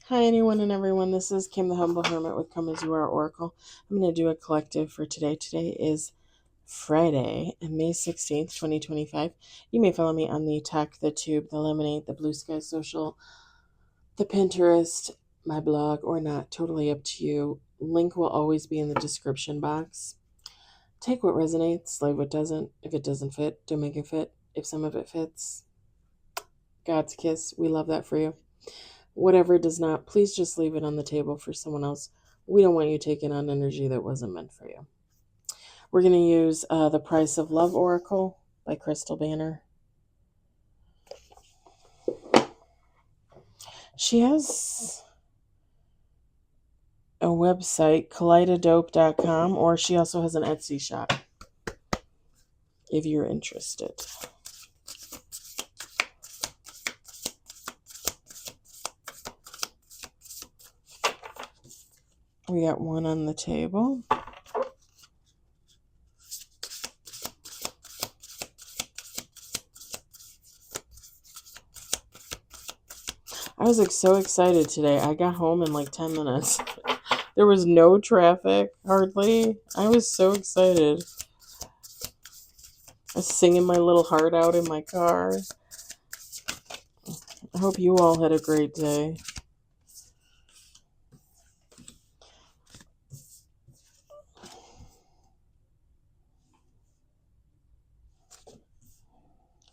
Hi, anyone and everyone. This is Kim, the Humble Hermit with Come As You Are Oracle. I'm going to do a collective for today. Today is Friday, May 16th, 2025. You may follow me on the Talk, the Tube, the Lemonade, the Blue Sky Social, the Pinterest, my blog, or not. Totally up to you. Link will always be in the description box. Take what resonates, leave what doesn't. If it doesn't fit, don't make it fit. If some of it fits, God's kiss. We love that for you. Whatever does not, please just leave it on the table for someone else. We don't want you taking on energy that wasn't meant for you. We're going to use The Price of Love Oracle by Crystal Banner. She has a website, kaleidodope.com, or she also has an Etsy shop if you're interested. We got one on the table. I was so excited today. I got home in like 10 minutes. There was no traffic, hardly. I was so excited. I was singing my little heart out in my car. I hope you all had a great day.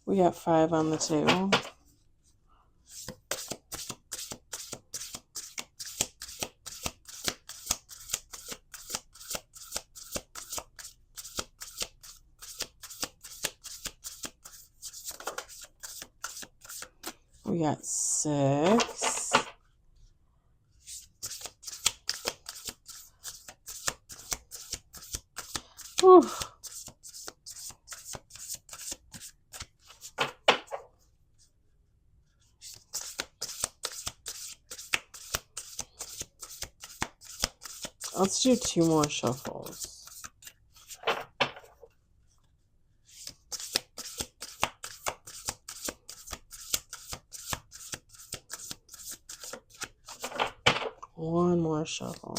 We got 5 on the table. We got 6. Whew. Let's do 2 more shuffles. One more shuffle.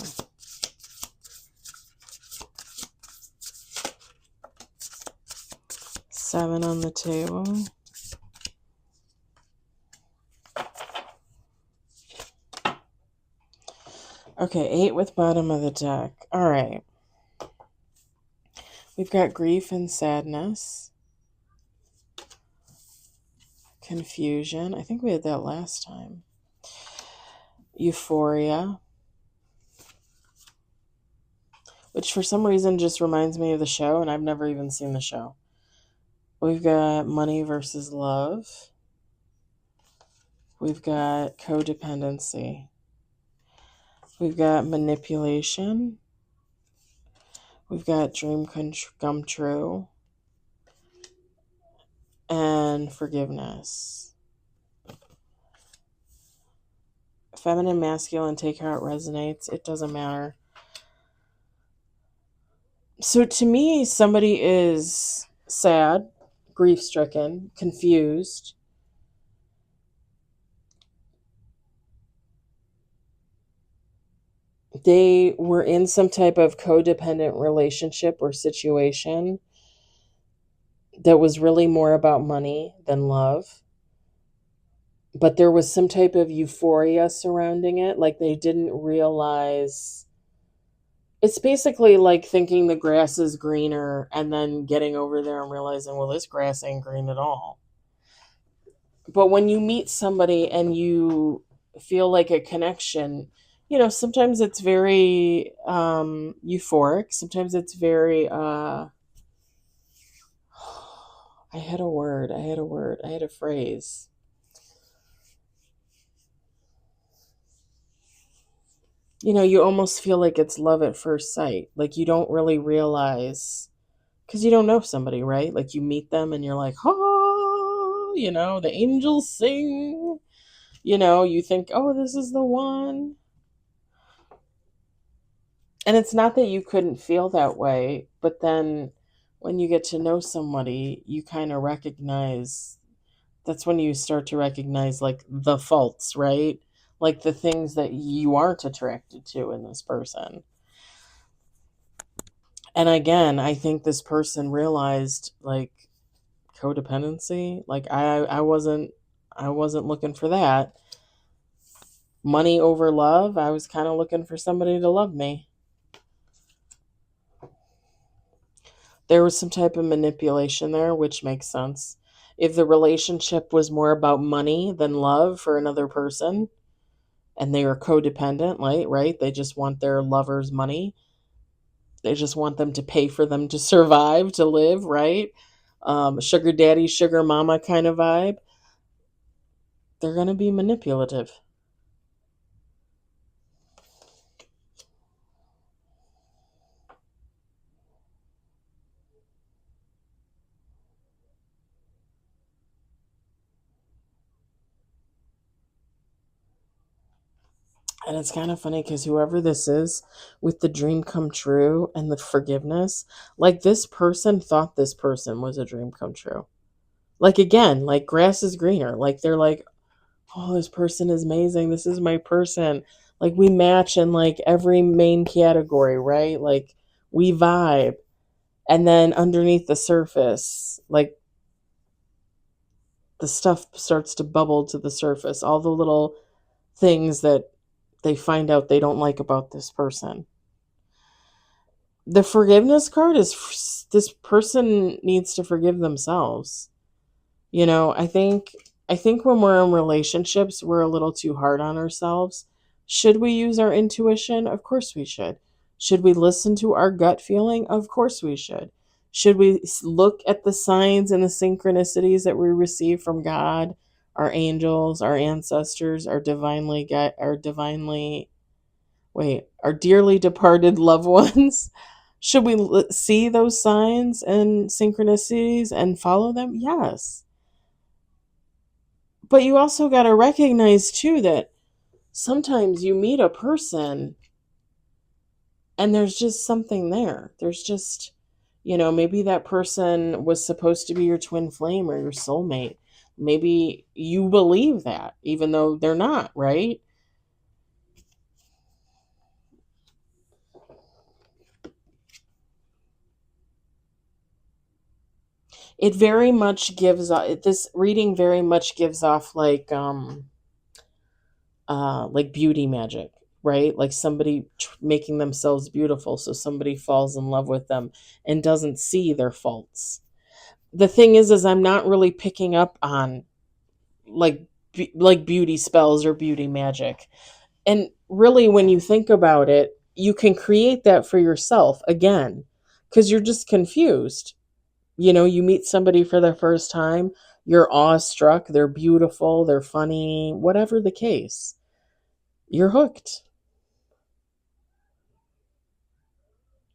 Seven on the table. Okay, 8 with bottom of the deck. All right. We've got grief and sadness. Confusion. I think we had that last time. Euphoria. Which for some reason just reminds me of the show, and I've never even seen the show. We've got money versus love. We've got codependency. We've got manipulation. We've got dream come true. And forgiveness. Feminine, masculine, take how it resonates. It doesn't matter. So to me, somebody is sad, grief-stricken, confused. They were in some type of codependent relationship or situation that was really more about money than love. But there was some type of euphoria surrounding it. Like they didn't realize. It's basically like thinking the grass is greener and then getting over there and realizing, well, this grass ain't green at all. But when you meet somebody and you feel like a connection, sometimes it's very euphoric. Sometimes it's very, I had a phrase. You almost feel like it's love at first sight. Like you don't really realize, because you don't know somebody, right? Like you meet them and you're like, oh, the angels sing. You think, oh, this is the one. And it's not that you couldn't feel that way, but then when you get to know somebody, you kind of recognize, that's when you start to recognize like the faults, right? like the things that you aren't attracted to in this person. And again, I think this person realized like codependency. Like I wasn't looking for that. Money over love. I was kind of looking for somebody to love me. There was some type of manipulation there, which makes sense. If the relationship was more about money than love for another person, and they are codependent, right? They just want their lover's money. They just want them to pay for them to survive, to live, right? Sugar daddy, sugar mama kind of vibe. They're going to be manipulative. And it's kind of funny because whoever this is with the dream come true and the forgiveness, like this person thought this person was a dream come true. Like again, like grass is greener. Like they're like, oh, this person is amazing. This is my person. Like we match in like every main category, right? Like we vibe. And then underneath the surface, like the stuff starts to bubble to the surface. All the little things that they find out they don't like about this person. The forgiveness card is this person needs to forgive themselves. I think when we're in relationships, we're a little too hard on ourselves. Should we use our intuition? Of course we should. Should we listen to our gut feeling? Of course we should. Should we look at the signs and the synchronicities that we receive from God, our angels, our ancestors, our dearly departed loved ones? Should we see those signs and synchronicities and follow them? Yes. But you also got to recognize too that sometimes you meet a person and there's just something there. There's just, maybe that person was supposed to be your twin flame or your soulmate. Maybe you believe that, even though they're not, right? It very much gives this reading very much gives off like beauty magic, right? Like somebody making themselves beautiful so somebody falls in love with them and doesn't see their faults. The thing is I'm not really picking up on like like beauty spells or beauty magic. And really when you think about it, you can create that for yourself again cuz you're just confused. You meet somebody for the first time, you're awestruck, they're beautiful, they're funny, whatever the case. You're hooked.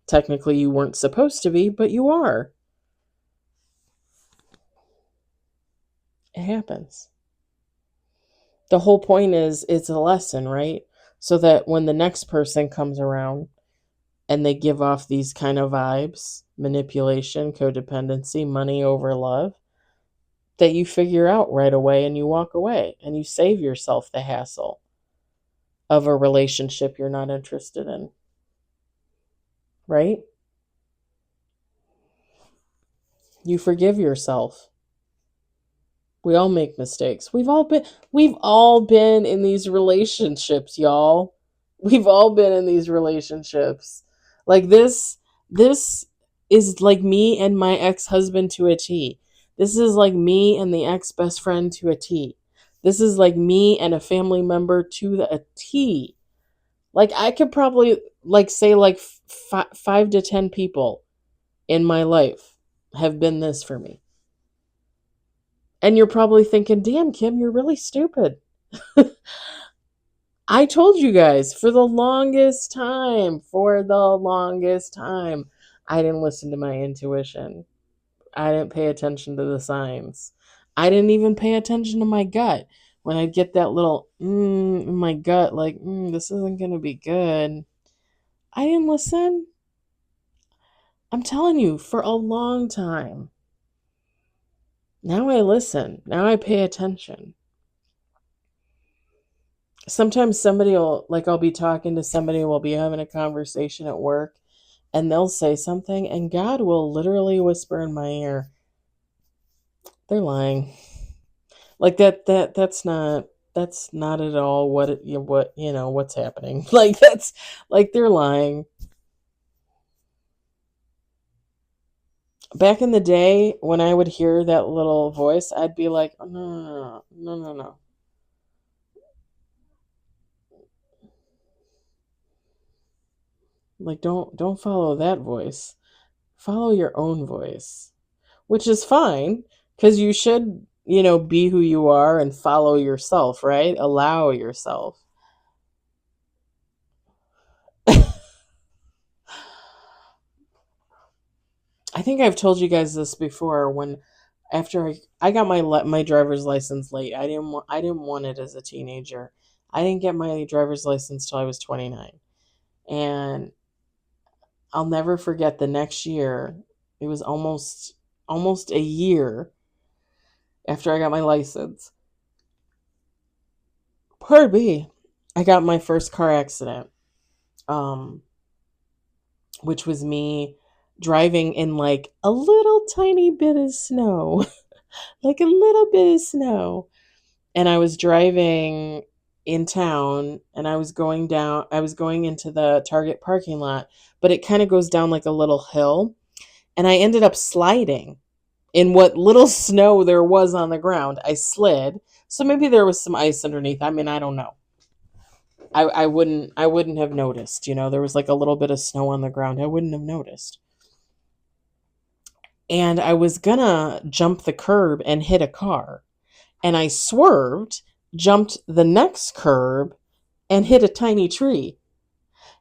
Technically, you weren't supposed to be, but you are. It happens. The whole point is it's a lesson, right? So that when the next person comes around and they give off these kind of vibes, manipulation, codependency, money over love, that you figure out right away and you walk away and you save yourself the hassle of a relationship you're not interested in, right? You forgive yourself. We all make mistakes. We've all been in these relationships, y'all. We've all been in these relationships. Like this is like me and my ex-husband to a T. This is like me and the ex-best friend to a T. This is like me and a family member to a T. Like I could probably like say like 5 to 10 people in my life have been this for me. And you're probably thinking, damn, Kim, you're really stupid. I told you guys for the longest time, I didn't listen to my intuition. I didn't pay attention to the signs. I didn't even pay attention to my gut. When I'd get that little in my gut, like, this isn't going to be good. I didn't listen. I'm telling you, for a long time. Now I listen. Now I pay attention. sometimes somebody will, like, I'll be talking to somebody, we'll be having a conversation at work, and they'll say something, and God will literally whisper in my ear, they're lying. Like that's not at all what what's happening. Like that's like they're lying. Back in the day when I would hear that little voice, I'd be like, oh, no, no, no, no, no, no. Like don't follow that voice. Follow your own voice, which is fine because you should, be who you are and follow yourself, right? Allow yourself. I think I've told you guys this before. When after I got my driver's license late, I didn't want it as a teenager. I didn't get my driver's license till I was 29, and I'll never forget the next year. It was almost a year after I got my license. Pardon me. I got my first car accident, um, which was me driving in like a little tiny bit of snow, like a little bit of snow. And I was driving in town and I was going into the Target parking lot, but it kind of goes down like a little hill. And I ended up sliding in what little snow there was on the ground. I slid. So maybe there was some ice underneath. I mean, I don't know. I wouldn't have noticed, there was like a little bit of snow on the ground. I wouldn't have noticed. And I was gonna jump the curb and hit a car. And I swerved, jumped the next curb, and hit a tiny tree.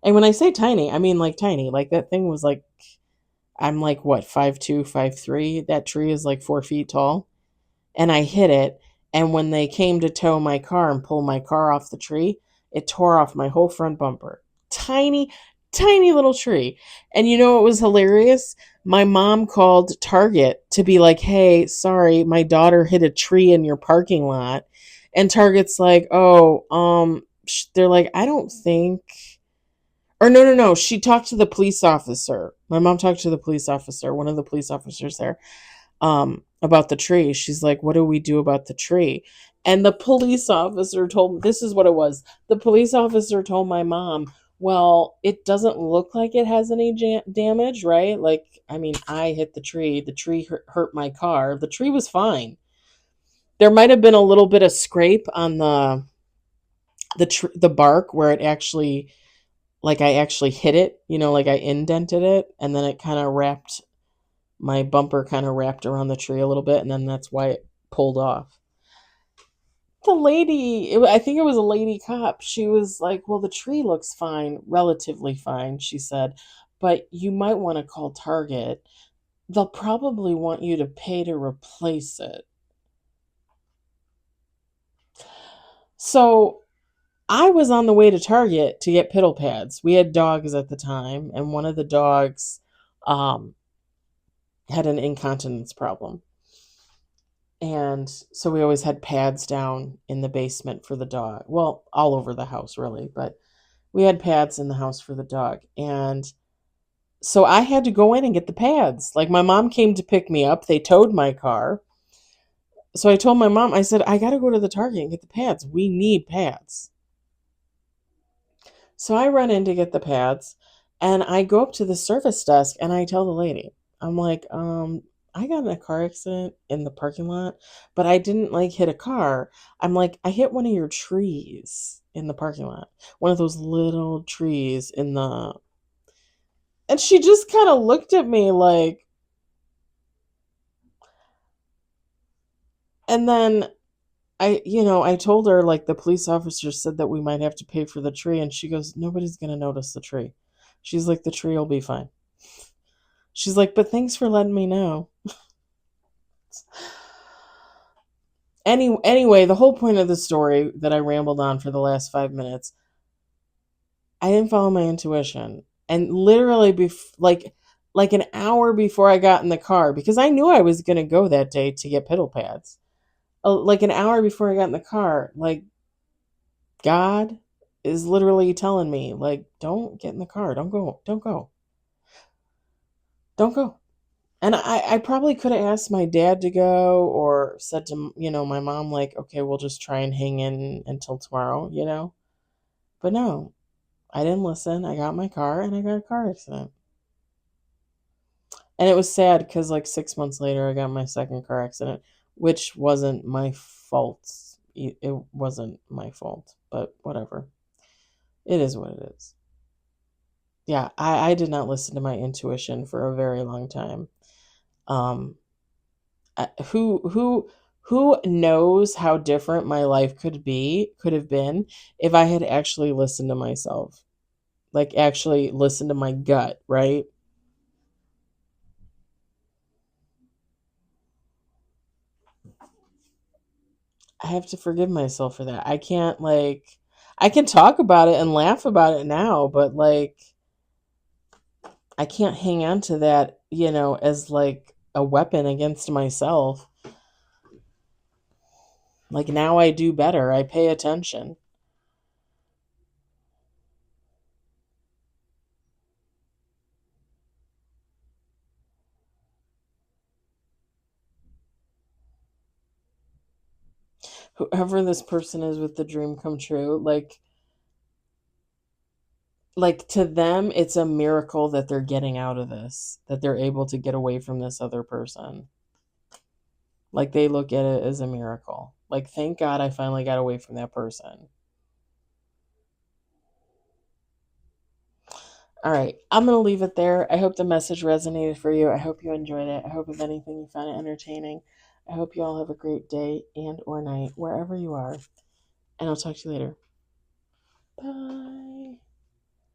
And when I say tiny, I mean like tiny. Like that thing was like, I'm like what, 5'2", 5'3". That tree is like 4 feet tall. And I hit it. And when they came to tow my car and pull my car off the tree, it tore off my whole front bumper. Tiny, tiny little tree. And you know what was hilarious? My mom called Target to be like, hey, sorry, my daughter hit a tree in your parking lot. And Target's like, oh, they're like, I don't think. Or no, no, no. She talked to the police officer. My mom talked to the police officer, one of the police officers there, about the tree. She's like, what do we do about the tree? And the police officer told, this is what it was. The police officer told my mom, well, it doesn't look like it has any damage, right? Like, I mean, I hit the tree. The tree hurt my car. The tree was fine. There might have been a little bit of scrape on the bark where it actually, like, I actually hit it, like I indented it, and then it kind of wrapped, my bumper kind of wrapped around the tree a little bit, and then that's why it pulled off. The lady, I think it was a lady cop, she was like, well, the tree looks fine, relatively fine, she said, but you might want to call Target. They'll probably want you to pay to replace it. So I was on the way to Target to get piddle pads. We had dogs at the time, and one of the dogs um, had an incontinence problem. And so we always had pads down in the basement for the dog. Well, all over the house, really, but we had pads in the house for the dog. And so I had to go in and get the pads. Like my mom came to pick me up. They towed my car. So I told my mom, I said, I got to go to the Target and get the pads. We need pads. So I run in to get the pads and I go up to the service desk and I tell the lady, I'm like, I got in a car accident in the parking lot, but I didn't like hit a car. I'm like, I hit one of your trees in the parking lot. One of those little trees in the. And she just kind of looked at me like, and then I told her like the police officer said that we might have to pay for the tree. And she goes, nobody's going to notice the tree. She's like, the tree will be fine. She's like, but thanks for letting me know. Anyway, the whole point of the story that I rambled on for the last 5 minutes, I didn't follow my intuition. And literally, like an hour before I got in the car, because I knew I was going to go that day to get piddle pads. Like an hour before I got in the car, like God is literally telling me, like, don't get in the car. Don't go. Don't go. Don't go. And I probably could have asked my dad to go or said to, my mom, like, okay, we'll just try and hang in until tomorrow. But no, I didn't listen. I got in my car and I got a car accident. And it was sad because, like, 6 months later, I got my second car accident, which wasn't my fault. It wasn't my fault, but whatever. It is what it is. Yeah, I did not listen to my intuition for a very long time. Um, who knows how different my life could have been if I had actually listened to myself, like actually listened to my gut, right? I have to forgive myself for that. I can't, like, I can talk about it and laugh about it now, but, like, I can't hang on to that, as like a weapon against myself. Like, now I do better. I pay attention. Whoever this person is with the dream come true, like to them it's a miracle that they're getting out of this, that they're able to get away from this other person. Like, they look at it as a miracle. Like, thank God I finally got away from that person. All right, I'm going to leave it there. I hope the message resonated for you. I hope you enjoyed it. I hope, if anything, you found it entertaining. I hope you all have a great day and or night wherever you are. And I'll talk to you later.